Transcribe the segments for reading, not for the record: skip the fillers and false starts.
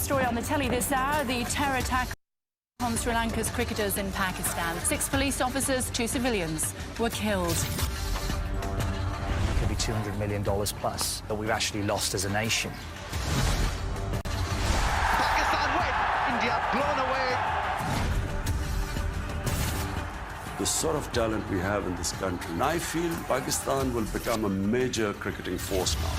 story on the telly this hour, the terror attack on Sri Lanka's cricketers in Pakistan. 6 police officers, 2 civilians were killed. It could be $200 million plus that we've actually lost as a nation. Pakistan win! India blown away. The sort of talent we have in this country, and I feel Pakistan will become a major cricketing force now.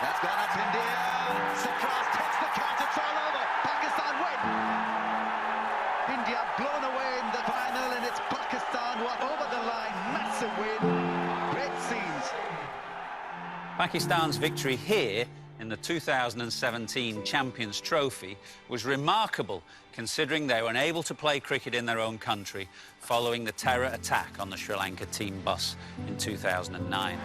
That's gone up India. Surprise takes the count. It's all over. Pakistan win. India blown away in the final, and it's Pakistan who are over the line. Massive win. Great scenes. Pakistan's victory here in the 2017 Champions Trophy was remarkable, considering they were unable to play cricket in their own country following the terror attack on the Sri Lanka team bus in 2009.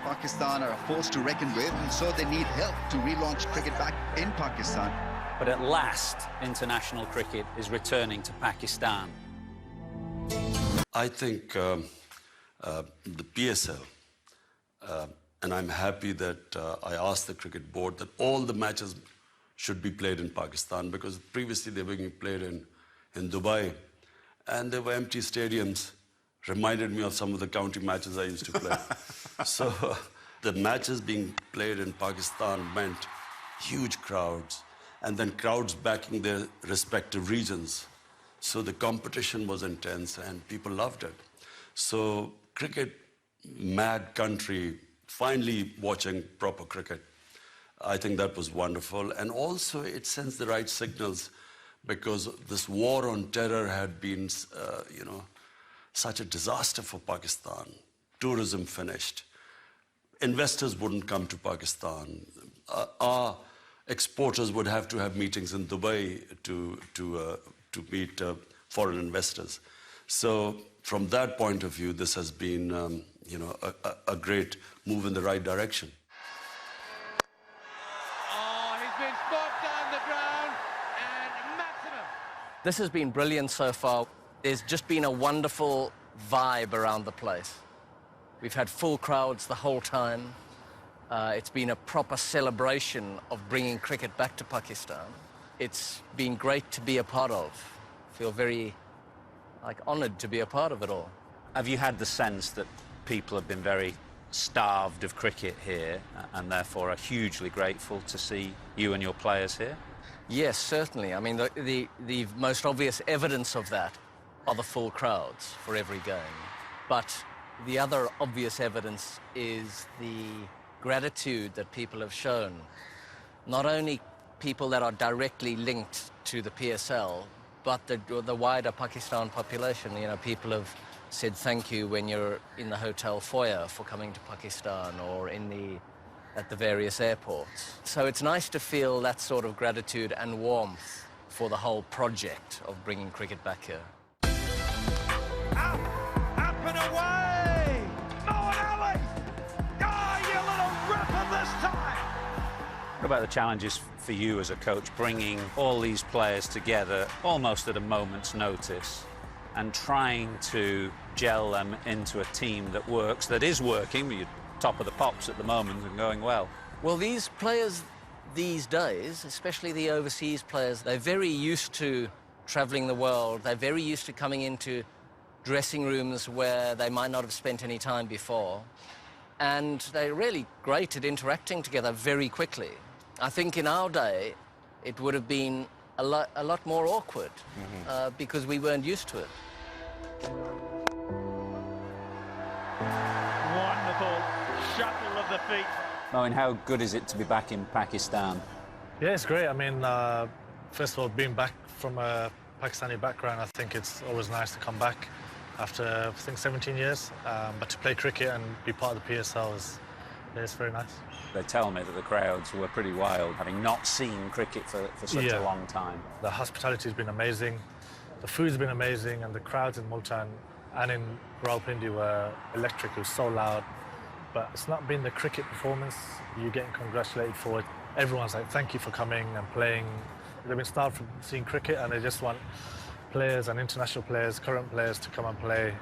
Pakistan are a force to reckon with, and so they need help to relaunch cricket back in Pakistan. But at last, international cricket is returning to Pakistan. I think the PSL, and I'm happy that I asked the cricket board that all the matches should be played in Pakistan, because previously they were being played in Dubai, and there were empty stadiums. Reminded me of some of the county matches I used to play. So the matches being played in Pakistan meant huge crowds, and then crowds backing their respective regions. So the competition was intense and people loved it. So cricket, mad country, finally watching proper cricket. I think that was wonderful. And also it sends the right signals, because this war on terror had been, such a disaster for Pakistan. Tourism finished. Investors wouldn't come to Pakistan. Our exporters would have to have meetings in Dubai to meet foreign investors. So from that point of view, this has been, a great move in the right direction. Oh, he's been spot down the ground, and maximum. This has been brilliant so far. There's just been a wonderful vibe around the place. We've had full crowds the whole time. It's been a proper celebration of bringing cricket back to Pakistan. It's been great to be a part of. I feel very, honoured to be a part of it all. Have you had the sense that people have been very starved of cricket here and therefore are hugely grateful to see you and your players here? Yes, certainly. I mean, the most obvious evidence of that are the full crowds for every game. But the other obvious evidence is the gratitude that people have shown. Not only people that are directly linked to the PSL, but the wider Pakistan population. People have said thank you when you're in the hotel foyer for coming to Pakistan, or at the various airports. So it's nice to feel that sort of gratitude and warmth for the whole project of bringing cricket back here. Up and away! Oh, Alley! Oh, you little ripper this time! What about the challenges for you as a coach, bringing all these players together almost at a moment's notice and trying to gel them into a team that works, that is working? You're top of the pops at the moment and going well. Well, these players these days, especially the overseas players, they're very used to travelling the world. They're very used to coming into dressing rooms where they might not have spent any time before. And they're really great at interacting together very quickly. I think in our day, it would have been a lot more awkward because we weren't used to it. Wonderful shuffle of the feet. Moin, how good is it to be back in Pakistan? Yeah, it's great. I mean, first of all, being back from a Pakistani background, I think it's always nice to come back after, I think, 17 years. But to play cricket and be part of the PSL it's very nice. They tell me that the crowds were pretty wild, having not seen cricket for such a long time. The hospitality has been amazing, the food's been amazing, and the crowds in Multan and in Rawalpindi were electric. It was so loud. But it's not been the cricket performance you're getting congratulated for it. Everyone's like, thank you for coming and playing. They've been starved from seeing cricket, and they just want players and international players, current players, to come and play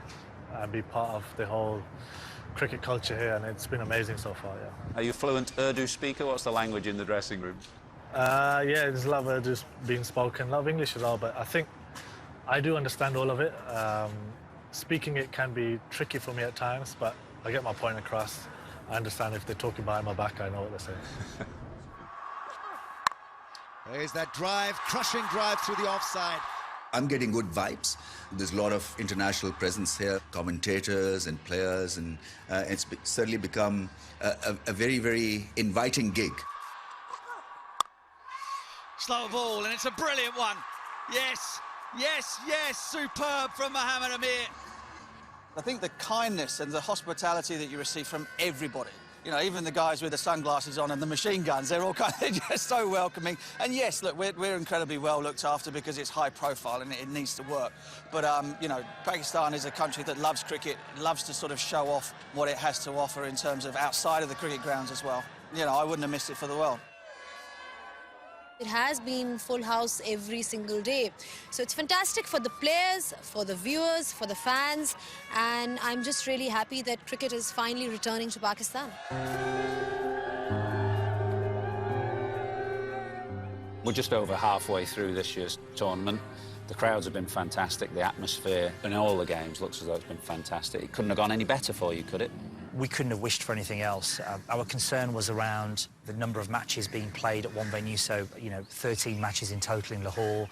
and be part of the whole cricket culture here, and it's been amazing so far, yeah. Are you a fluent Urdu speaker? What's the language in the dressing room? Yeah, there's a lot of Urdu being spoken, a lot of English as well, but I think I do understand all of it. Speaking it can be tricky for me at times, but I get my point across. I understand if they're talking behind my back, I know what they're saying. There's that drive, crushing drive through the offside. I'm getting good vibes. There's a lot of international presence here, commentators and players, and it's certainly become a very, very inviting gig. Slow ball, and it's a brilliant one. Yes, yes, yes, superb from Mohammed Amir. I think the kindness and the hospitality that you receive from everybody, you know, even the guys with the sunglasses on and the machine guns, they're all they're just so welcoming. And yes, look, we're incredibly well looked after because it's high profile and it needs to work. But, you know, Pakistan is a country that loves cricket, loves to sort of show off what it has to offer in terms of outside of the cricket grounds as well. You know, I wouldn't have missed it for the world. It has been full house every single day. So it's fantastic for the players, for the viewers, for the fans, and I'm just really happy that cricket is finally returning to Pakistan. We're just over halfway through this year's tournament. The crowds have been fantastic. The atmosphere in all the games looks as though it's been fantastic. It couldn't have gone any better for you, could it? We couldn't have wished for anything else. Our concern was around the number of matches being played at one venue, so, you know, 13 matches in total in Lahore.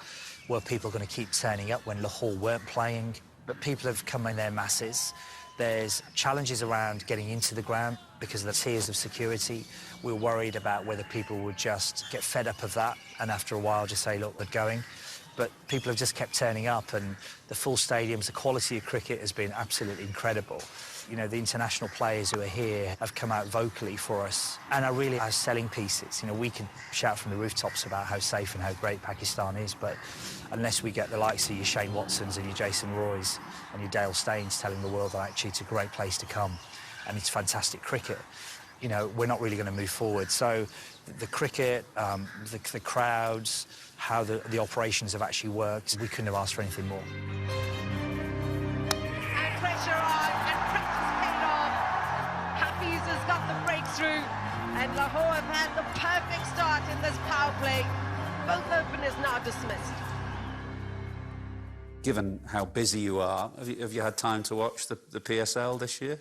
Were people going to keep turning up when Lahore weren't playing? But people have come in their masses. There's challenges around getting into the ground because of the tiers of security. We're worried about whether people would just get fed up of that and after a while just say, look, we're going. But people have just kept turning up, and the full stadiums, the quality of cricket has been absolutely incredible. You know, the international players who are here have come out vocally for us and are really our selling pieces. You know, we can shout from the rooftops about how safe and how great Pakistan is, but unless we get the likes of your Shane Watsons and your Jason Roys and your Dale Staines telling the world that actually it's a great place to come and it's fantastic cricket, you know, we're not really going to move forward. So the cricket, the crowds, how the operations have actually worked, we couldn't have asked for anything more. And pressure on, and practice paid off. Hafiz has got the breakthrough, and Lahore have had the perfect start in this power play. Both openers now dismissed. Given how busy you are, have you had time to watch the PSL this year?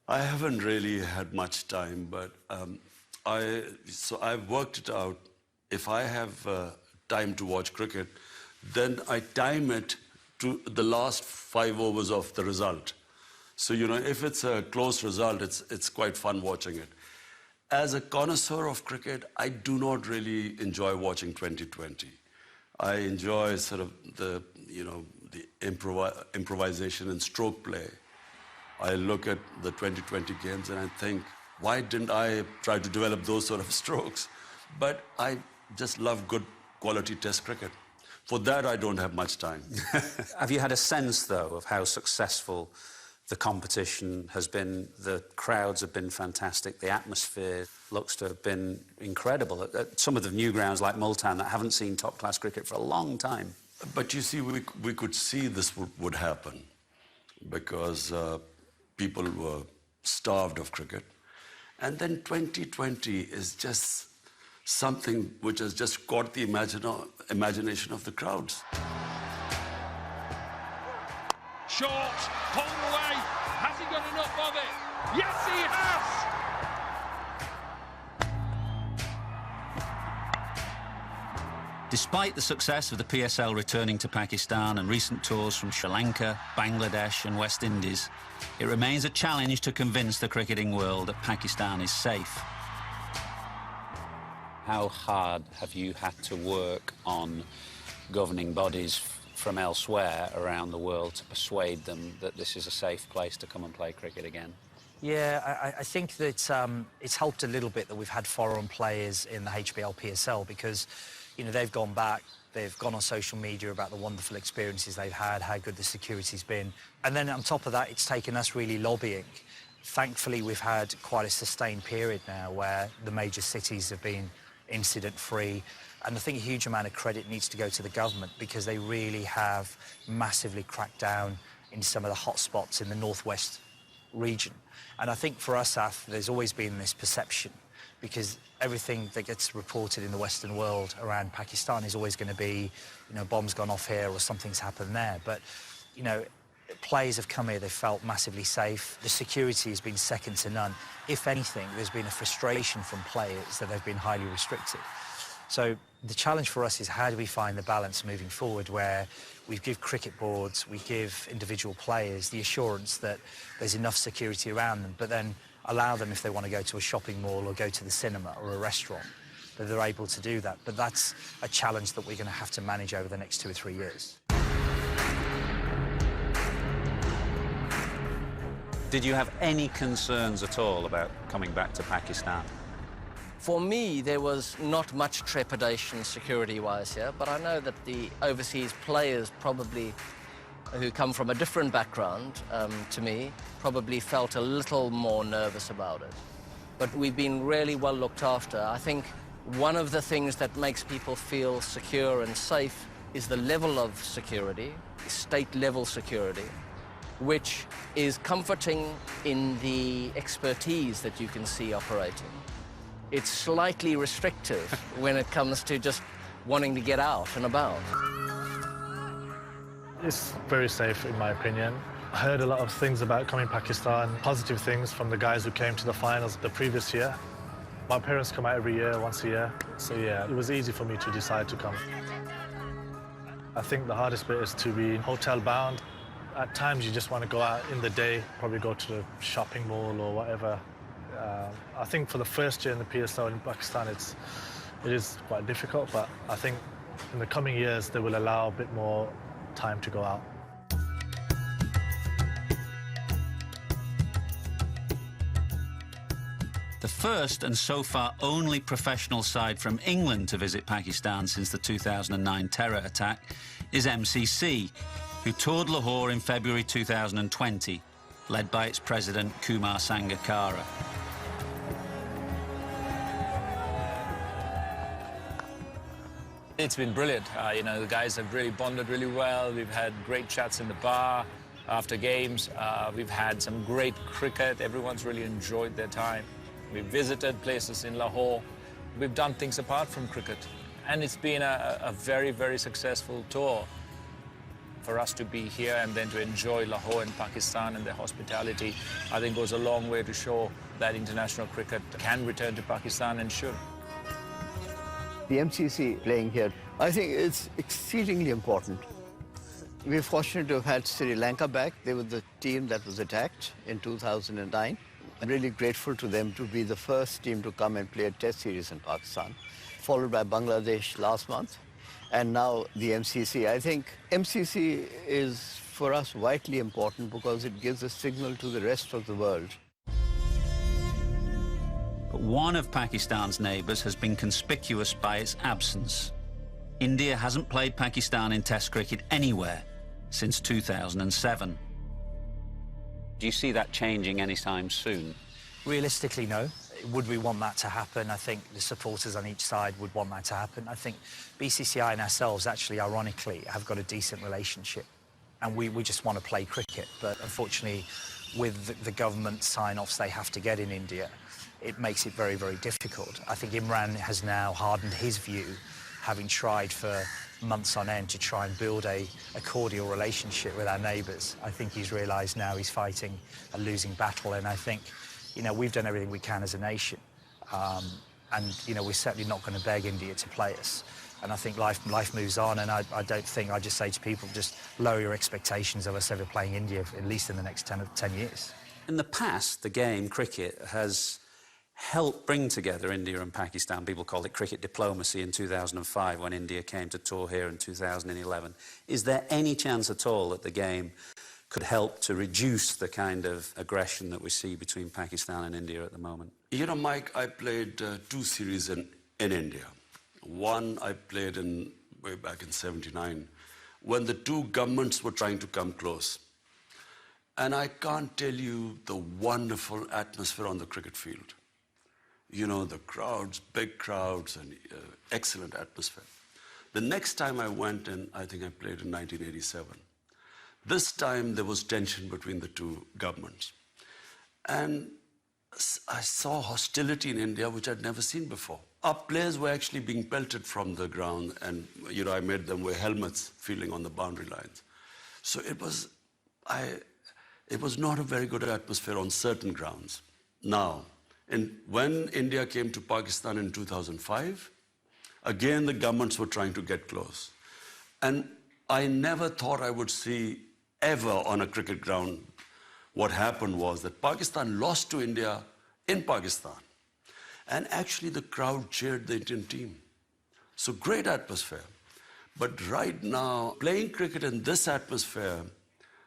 I haven't really had much time, but I've worked it out. If I have time to watch cricket, then I time it to the last 5 overs of the result. So, you know, if it's a close result, it's quite fun watching it. As a connoisseur of cricket, I do not really enjoy watching 2020. I enjoy sort of the improvisation and stroke play. I look at the 2020 games and I think, why didn't I try to develop those sort of strokes? But I just love good quality test cricket. For that, I don't have much time. Have you had a sense, though, of how successful the competition has been? The crowds have been fantastic. The atmosphere looks to have been incredible. At some of the new grounds like Multan that haven't seen top-class cricket for a long time. But you see, we could see this would happen because people were starved of cricket. And then 2020 is just something which has just caught the imagination of the crowds. Short, pulled away. Has he got enough of it? Yes, he has! Despite the success of the PSL returning to Pakistan and recent tours from Sri Lanka, Bangladesh and West Indies, it remains a challenge to convince the cricketing world that Pakistan is safe. How hard have you had to work on governing bodies from elsewhere around the world to persuade them that this is a safe place to come and play cricket again? Yeah, I think that it's helped a little bit that we've had foreign players in the HBL PSL because, you know, they've gone back, they've gone on social media about the wonderful experiences they've had, how good the security's been. And then on top of that, it's taken us really lobbying. Thankfully, we've had quite a sustained period now where the major cities have been incident-free. And I think a huge amount of credit needs to go to the government because they really have massively cracked down in some of the hot spots in the northwest region. And I think for us, Af, there's always been this perception because everything that gets reported in the Western world around Pakistan is always going to be, you know, bombs gone off here or something's happened there. But, you know, players have come here, they felt massively safe. The security has been second to none. If anything, there's been a frustration from players that they've been highly restricted. So the challenge for us is how do we find the balance moving forward where we give cricket boards, we give individual players the assurance that there's enough security around them, but then allow them if they want to go to a shopping mall or go to the cinema or a restaurant, that they're able to do that. But that's a challenge that we're going to have to manage over the next 2 or 3 years. Did you have any concerns at all about coming back to Pakistan? For me, there was not much trepidation security-wise here, but I know that the overseas players probably, who come from a different background to me, probably felt a little more nervous about it. But we've been really well looked after. I think one of the things that makes people feel secure and safe is the level of security, state-level security, which is comforting in the expertise that you can see operating. It's slightly restrictive when it comes to just wanting to get out and about. It's very safe, in my opinion. I heard a lot of things about coming to Pakistan, positive things from the guys who came to the finals the previous year. My parents come out every year, once a year, so yeah, it was easy for me to decide to come. I think the hardest bit is to be hotel-bound. At times, you just want to go out in the day, probably go to the shopping mall or whatever. I think for the first year in the PSL in Pakistan, it is quite difficult, but I think in the coming years, they will allow a bit more time to go out. The first and so far only professional side from England to visit Pakistan since the 2009 terror attack is MCC, who toured Lahore in February 2020, led by its president, Kumar Sangakkara. It's been brilliant. You know, the guys have really bonded really well. We've had great chats in the bar after games. We've had some great cricket. Everyone's really enjoyed their time. We've visited places in Lahore. We've done things apart from cricket. And it's been a very, very successful tour. For us to be here and then to enjoy Lahore and Pakistan and their hospitality, I think goes a long way to show that international cricket can return to Pakistan and should. The MCC playing here, I think it's exceedingly important. We're fortunate to have had Sri Lanka back. They were the team that was attacked in 2009. I'm really grateful to them to be the first team to come and play a test series in Pakistan, followed by Bangladesh last month, and now the MCC. I think MCC is, for us, vitally important because it gives a signal to the rest of the world. But one of Pakistan's neighbours has been conspicuous by its absence. India hasn't played Pakistan in Test cricket anywhere since 2007. Do you see that changing anytime soon? Realistically, no. Would we want that to happen? I think the supporters on each side would want that to happen. I think BCCI and ourselves, actually, ironically, have got a decent relationship. And we just want to play cricket. But unfortunately, with the government sign-offs they have to get in India, it makes it very, very difficult. I think Imran has now hardened his view, having tried for months on end to try and build a cordial relationship with our neighbours. I think he's realised now he's fighting a losing battle, and I think, you know, we've done everything we can as a nation. And, you know, we're certainly not going to beg India to play us. And I think life moves on, and I don't think, I just say to people, just lower your expectations of us ever playing India, at least in the next 10 years. In the past, the game, cricket, has helped bring together India and Pakistan. People called it cricket diplomacy in 2005 when India came to tour here in 2011. Is there any chance at all that the game could help to reduce the kind of aggression that we see between Pakistan and India at the moment? You know, Mike, I played 2 series in India. One I played way back in '79 when the 2 governments were trying to come close. And I can't tell you the wonderful atmosphere on the cricket field. you know, the crowds, big crowds, and excellent atmosphere. The next time I went in, I think I played in 1987. This time there was tension between the two governments. And I saw hostility in India, which I'd never seen before. Our players were actually being pelted from the ground, and you know, I made them wear helmets fielding on the boundary lines. So it was not a very good atmosphere on certain grounds. Now, when India came to Pakistan in 2005, again the governments were trying to get close. And I never thought I would see ever on a cricket ground. What happened was that Pakistan lost to India in Pakistan. And actually the crowd cheered the Indian team. So great atmosphere. But right now, playing cricket in this atmosphere,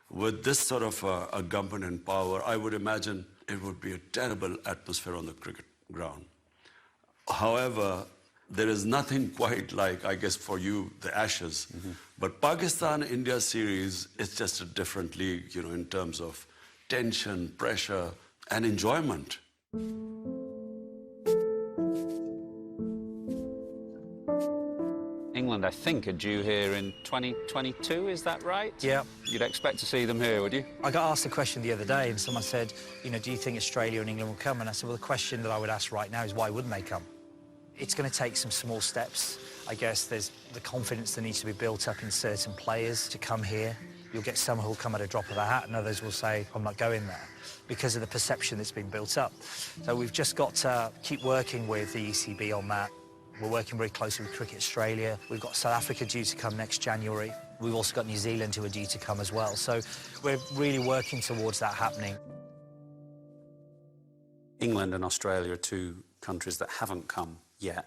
with this sort of a government in power, I would imagine it would be a terrible atmosphere on the cricket ground. However, there is nothing quite like, I guess, for you, the Ashes. But Pakistan-India series is just a different league, you know, in terms of tension, pressure, and enjoyment. England, I think, are due here in 2022, is that right? Yeah. You'd expect to see them here, would you? I got asked a question the other day, and someone said, you know, do you think Australia and England will come? And I said, well, the question that I would ask right now is, why wouldn't they come? It's going to take some small steps. I guess there's the confidence that needs to be built up in certain players to come here. You'll get some who'll come at a drop of a hat, and others will say, I'm not going there, because of the perception that's been built up. So we've just got to keep working with the ECB on that. We're working very closely with Cricket Australia. We've got South Africa due to come next January. We've also got New Zealand who are due to come as well. So we're really working towards that happening. England and Australia are two countries that haven't come yet.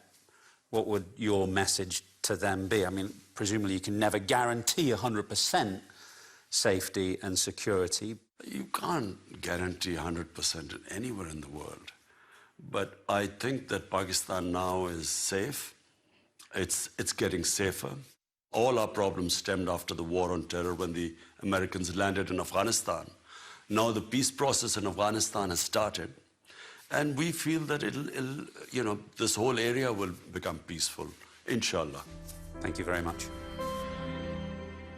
What would your message to them be? I mean, presumably you can never guarantee 100% safety and security. You can't guarantee 100% anywhere in the world. But I think that Pakistan now is safe. It's getting safer. All our problems stemmed after the war on terror when the Americans landed in Afghanistan. Now the peace process in Afghanistan has started. And we feel that you know, this whole area will become peaceful, inshallah. Thank you very much.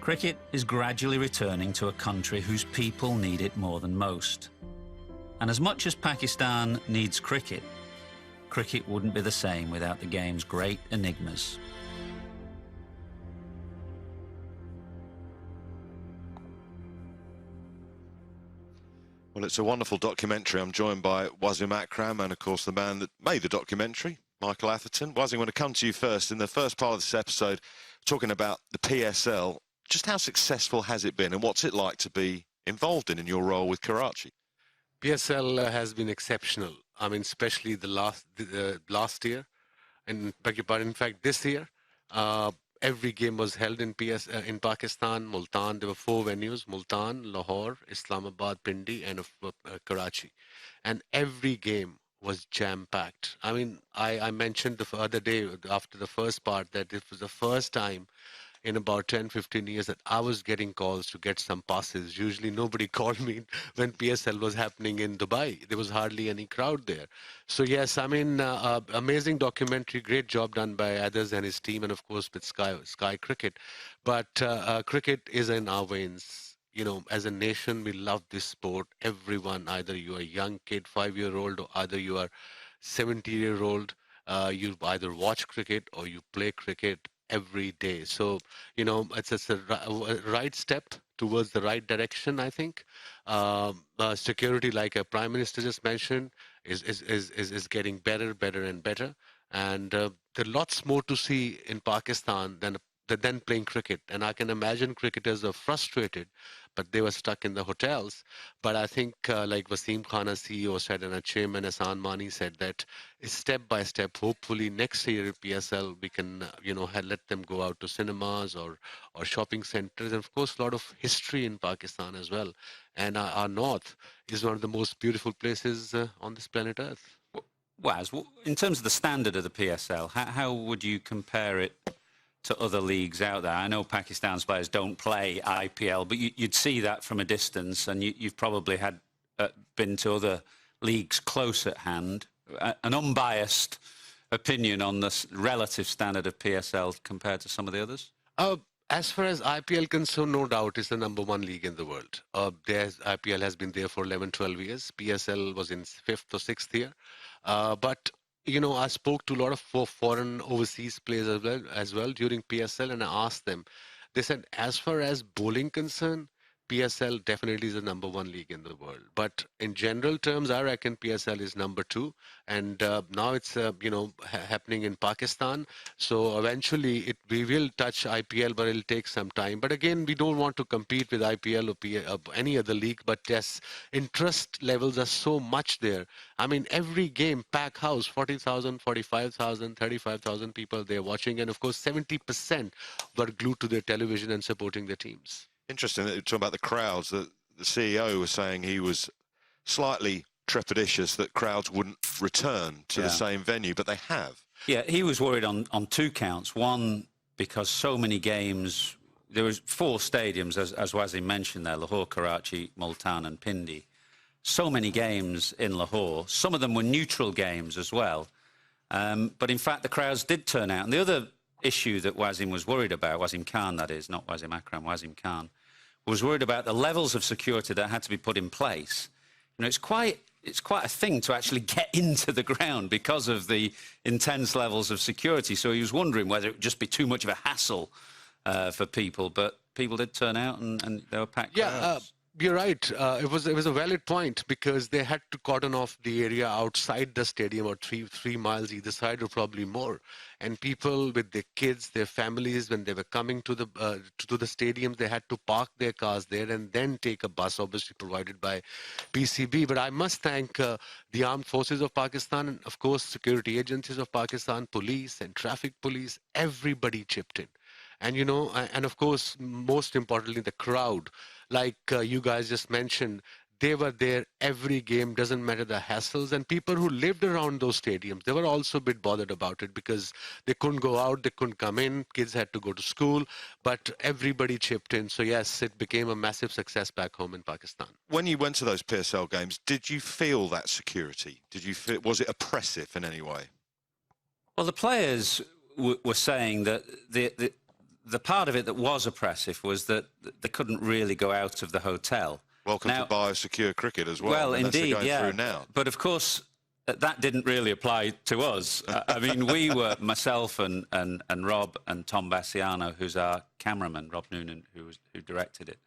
Cricket is gradually returning to a country whose people need it more than most. And as much as Pakistan needs cricket, cricket wouldn't be the same without the game's great enigmas. Well, it's a wonderful documentary. I'm joined by Wasim Akram and, of course, the man that made the documentary, Michael Atherton. Wasim, I'm going to come to you first. In the first part of this episode, talking about the PSL, just how successful has it been and what's it like to be involved in your role with Karachi? PSL has been exceptional. I mean, especially the last year, and in fact this year, every game was held in Pakistan, Multan. There were 4 venues: Multan, Lahore, Islamabad, Pindi, and Karachi. And every game was jam-packed. I mean, I mentioned the other day after the first part that it was the first time in about 10-15 years that I was getting calls to get some passes. Usually nobody called me when PSL was happening in Dubai. There was hardly any crowd there. So yes, I mean, amazing documentary, great job done by Adaz and his team, and of course with Sky Cricket. But cricket is in our veins. You know, as a nation, we love this sport. Everyone, either you're a young kid, 5-year-old, or either you are 70-year-old, you either watch cricket or you play cricket every day. So, you know, it's a right step towards the right direction, I think. Security, like a Prime Minister just mentioned, is getting better and better. And there are lots more to see in Pakistan than playing cricket. And I can imagine cricketers are frustrated, but they were stuck in the hotels. But I think, like Wasim Khan, our CEO, said, and our chairman, Ahsan Mani, said that step by step, hopefully next year at PSL, we can, you know, let them go out to cinemas or shopping centers. And of course, a lot of history in Pakistan as well. And our north is one of the most beautiful places on this planet Earth. Waz, in terms of the standard of the PSL, how would you compare it to other leagues out there? I know Pakistan's players don't play IPL, but you'd see that from a distance, and you've probably been to other leagues close at hand. an unbiased opinion on the relative standard of PSL compared to some of the others? As far as IPL concerned, no doubt it's the #1 league in the world. IPL has been there for 11, 12 years. PSL was in 5th or 6th year. But, you know, I spoke to a lot of foreign overseas players as well during PSL, and I asked them. They said, as far as bowling concerned, PSL definitely is the #1 league in the world. But in general terms, I reckon PSL is #2. And now it's, happening in Pakistan. So eventually we will touch IPL, but it'll take some time. But again, we don't want to compete with IPL or any other league. But yes, interest levels are so much there. I mean, every game, pack house, 40,000, 45,000, 35,000 people there watching. And of course, 70% were glued to their television and supporting their teams. Interesting that you're talking about the crowds. The CEO was saying he was slightly trepidatious that crowds wouldn't return to the same venue, but they have. Yeah, he was worried on 2 counts. One, because so many games, there was 4 stadiums, as Wasim mentioned there, Lahore, Karachi, Multan and Pindi. So many games in Lahore. Some of them were neutral games as well. But in fact, the crowds did turn out. And the other issue that Wasim was worried about, Wasim Khan that is, not Wasim Akram, Wasim Khan, was worried about the levels of security that had to be put in place. You know, it's quite a thing to actually get into the ground because of the intense levels of security. So he was wondering whether it would just be too much of a hassle for people. But people did turn out and they were packed crowds. You're right. It was a valid point because they had to cordon off the area outside the stadium, or three miles either side, or probably more. And people with their kids, their families, when they were coming to the stadium, they had to park their cars there and then take a bus, obviously provided by PCB. But I must thank the armed forces of Pakistan and, of course, security agencies of Pakistan, police and traffic police. Everybody chipped in. And, you know, and of course, most importantly, the crowd, like you guys just mentioned, they were there every game, doesn't matter the hassles. And people who lived around those stadiums, they were also a bit bothered about it because they couldn't go out, they couldn't come in, kids had to go to school, but everybody chipped in. So yes, it became a massive success back home in Pakistan. When you went to those PSL games, did you feel that security? Was it oppressive in any way? Well, the players were saying that the part of it that was oppressive was that they couldn't really go out of the hotel. Welcome to biosecure cricket as well. Well, indeed, through now. But of course, that didn't really apply to us. I mean, we were, myself and Rob and Tom Bassiano, who's our cameraman, Rob Noonan, who directed it.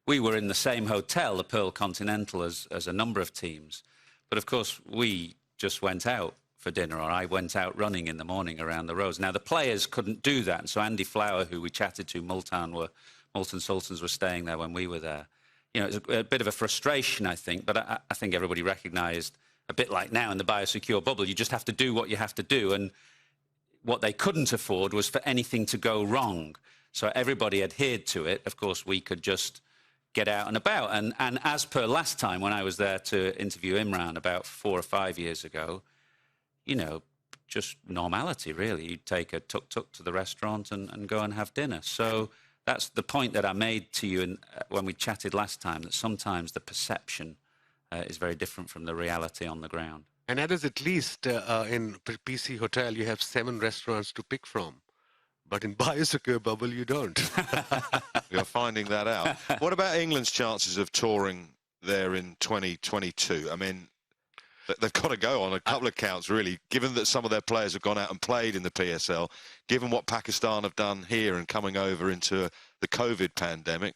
We were in the same hotel, the Pearl Continental, as a number of teams. But of course, we just went out for dinner, or I went out running in the morning around the roads. Now, the players couldn't do that, and so Andy Flower, who we chatted to, Multan Sultans were staying there when we were there. You know, it was a bit of a frustration, I think, but I think everybody recognised, a bit like now in the biosecure bubble, you just have to do what you have to do, and what they couldn't afford was for anything to go wrong. So everybody adhered to it. Of course, we could just get out and about. And as per last time when I was there to interview Imran about 4 or 5 years ago, you know, just normality, really. You'd take a tuk-tuk to the restaurant and go and have dinner. So that's the point that I made to you when we chatted last time, that sometimes the perception is very different from the reality on the ground. And that is at least in PC Hotel, you have 7 restaurants to pick from. But in biosecure bubble, you don't. You're finding that out. What about England's chances of touring there in 2022? I mean, they've got to go on a couple of counts, really, given that some of their players have gone out and played in the PSL, given what Pakistan have done here and coming over into the COVID pandemic.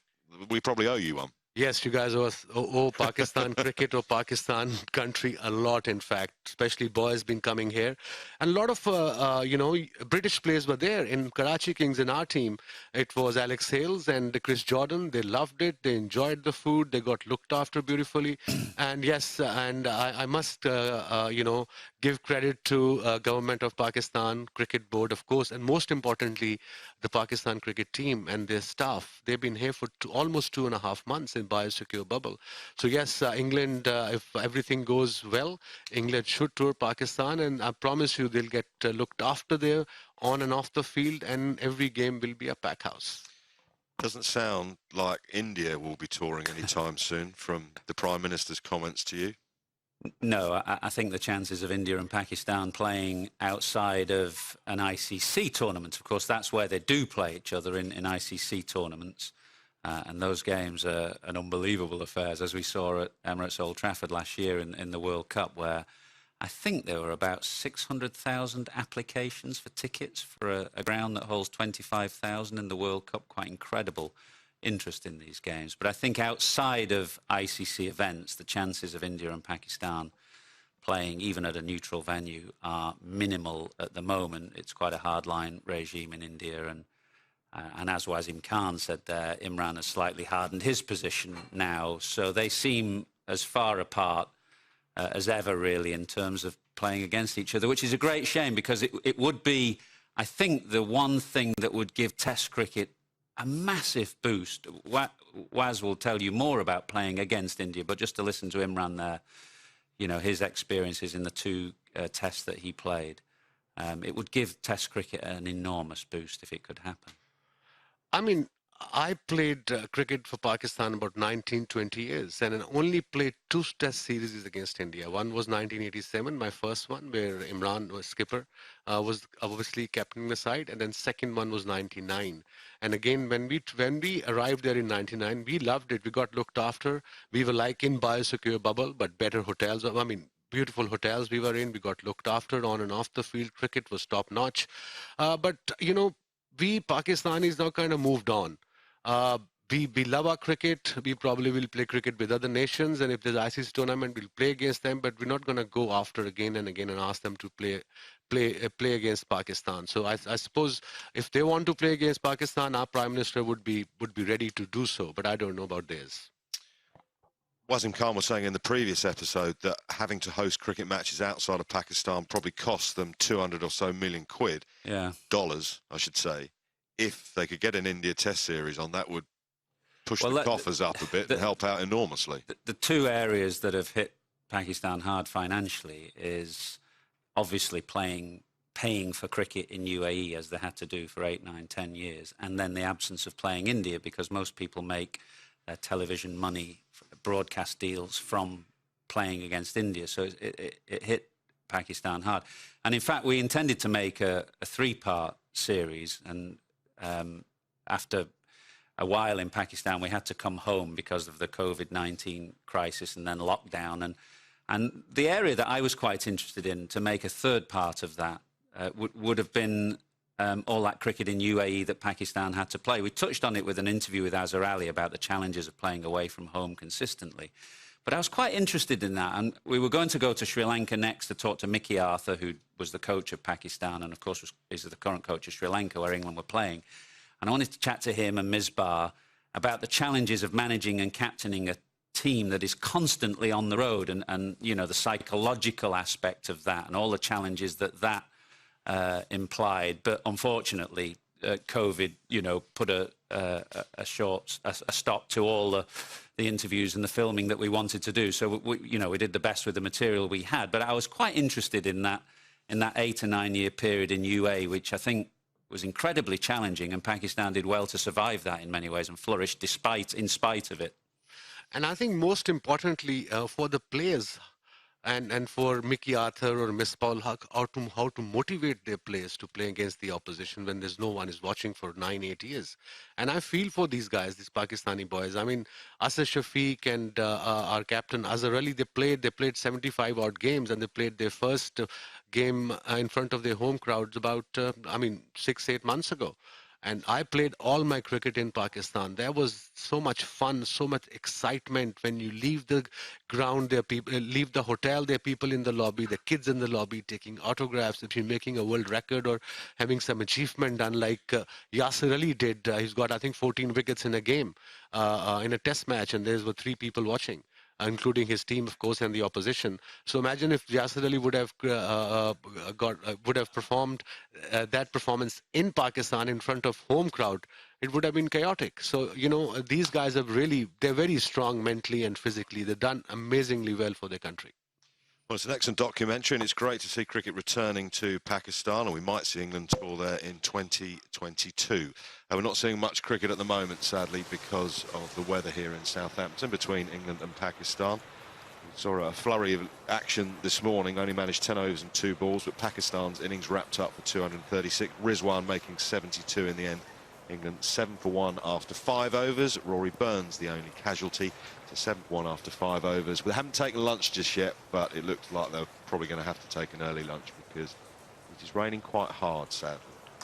We probably owe you one. Yes, you guys owe Pakistan cricket or Pakistan country a lot, in fact, especially boys been coming here. And a lot of, you know, British players were there in Karachi Kings in our team. It was Alex Hales and Chris Jordan. They loved it. They enjoyed the food. They got looked after beautifully. And yes, and I must, you know, give credit to Government of Pakistan, Cricket Board, of course, and most importantly, the Pakistan cricket team and their staff. They've been here for almost 2.5 months in biosecure bubble. So yes, England, if everything goes well, England should tour Pakistan, and I promise you they'll get looked after there on and off the field, and every game will be a pack house. Doesn't sound like India will be touring anytime soon from the Prime Minister's comments to you. No, I think the chances of India and Pakistan playing outside of an ICC tournament, of course, that's where they do play each other in ICC tournaments. And those games are an unbelievable affairs, as we saw at Emirates Old Trafford last year in the World Cup, where I think there were about 600,000 applications for tickets for a ground that holds 25,000 in the World Cup. Quite incredible interest in these games. But I think outside of ICC events, the chances of India and Pakistan playing even at a neutral venue are minimal at the moment. It's quite a hardline regime in India, and as Wasim Khan said there, Imran has slightly hardened his position now, so they seem as far apart as ever, really, in terms of playing against each other, which is a great shame, because it would be, I think, the one thing that would give Test cricket a massive boost. Waz will tell you more about playing against India, but just to listen to Imran there, you know, his experiences in the two tests that he played, it would give Test cricket an enormous boost if it could happen. I mean, I played cricket for Pakistan about 19, 20 years, and I only played 2 test series against India. One was 1987, my first one, where Imran was skipper, was obviously captaining the side, and then second one was 99. And again, when we arrived there in 99, we loved it. We got looked after. We were like in biosecure bubble, but better hotels. I mean, beautiful hotels we were in. We got looked after on and off the field. Cricket was top notch. But, you know, we Pakistanis now kind of moved on. We love our cricket. We probably will play cricket with other nations, and if there's ICC tournament, we'll play against them. But we're not going to go after again and again and ask them to play against Pakistan. So I suppose if they want to play against Pakistan, our Prime Minister would be ready to do so. But I don't know about theirs. Wasim Khan was saying in the previous episode that having to host cricket matches outside of Pakistan probably costs them 200 or so million quid. Yeah. Dollars, I should say. If they could get an India Test series on, that would push the coffers up a bit and help out enormously. The two areas that have hit Pakistan hard financially is obviously paying for cricket in UAE, as they had to do for 8, 9, 10 years, and then the absence of playing India, because most people make their television money, broadcast deals from playing against India. So it hit Pakistan hard. And in fact, we intended to make a 3-part series, and after a while in Pakistan, we had to come home because of the COVID-19 crisis and then lockdown. And the area that I was quite interested in to make a 3rd part of that would have been all that cricket in UAE that Pakistan had to play. We touched on it with an interview with Azhar Ali about the challenges of playing away from home consistently. But I was quite interested in that, and we were going to go to Sri Lanka next to talk to Mickey Arthur, who was the coach of Pakistan and, of course, is the current coach of Sri Lanka, where England were playing. And I wanted to chat to him and Misbah about the challenges of managing and captaining a team that is constantly on the road, and you know, the psychological aspect of that and all the challenges that implied. But unfortunately, COVID, you know, put a stop to all the interviews and the filming that we wanted to do. So we did the best with the material we had. But I was quite interested in that 8 or 9 year period in UAE, which I think was incredibly challenging, and Pakistan did well to survive that in many ways and flourish in spite of it. And I think most importantly for the players, and for Mickey Arthur or Miss Paul Huck, how to motivate their players to play against the opposition when there's no one is watching for 9, 8 years. And I feel for these guys, these Pakistani boys. I mean, Asad Shafiq and our captain Azhar Ali, they played 75 odd games, and they played their first game in front of their home crowds about 6, 8 months ago. And I played all my cricket in Pakistan. There was so much fun, so much excitement. When you leave the ground, there are people, leave the hotel, there are people in the lobby, the kids in the lobby taking autographs. If you're making a world record or having some achievement done like Yasir Ali did, he's got, I think, 14 wickets in a game, in a test match, and there were 3 people watching, including his team, of course, and the opposition. So imagine if Yasir Ali would have performed that performance in Pakistan in front of home crowd. It would have been chaotic. So, you know, these guys are they're very strong mentally and physically. They've done amazingly well for their country. Well, it's an excellent documentary, and it's great to see cricket returning to Pakistan, and we might see England tour there in 2022. We're not seeing much cricket at the moment, sadly, because of the weather here in Southampton between England and Pakistan. Saw a flurry of action this morning, only managed 10 overs and 2 balls, but Pakistan's innings wrapped up for 236. Rizwan making 72 in the end. England 7 for 1 after 5 overs. Rory Burns the only casualty, to 7 for 1 after 5 overs. We haven't taken lunch just yet, but it looks like they're probably going to have to take an early lunch because it is raining quite hard, sadly.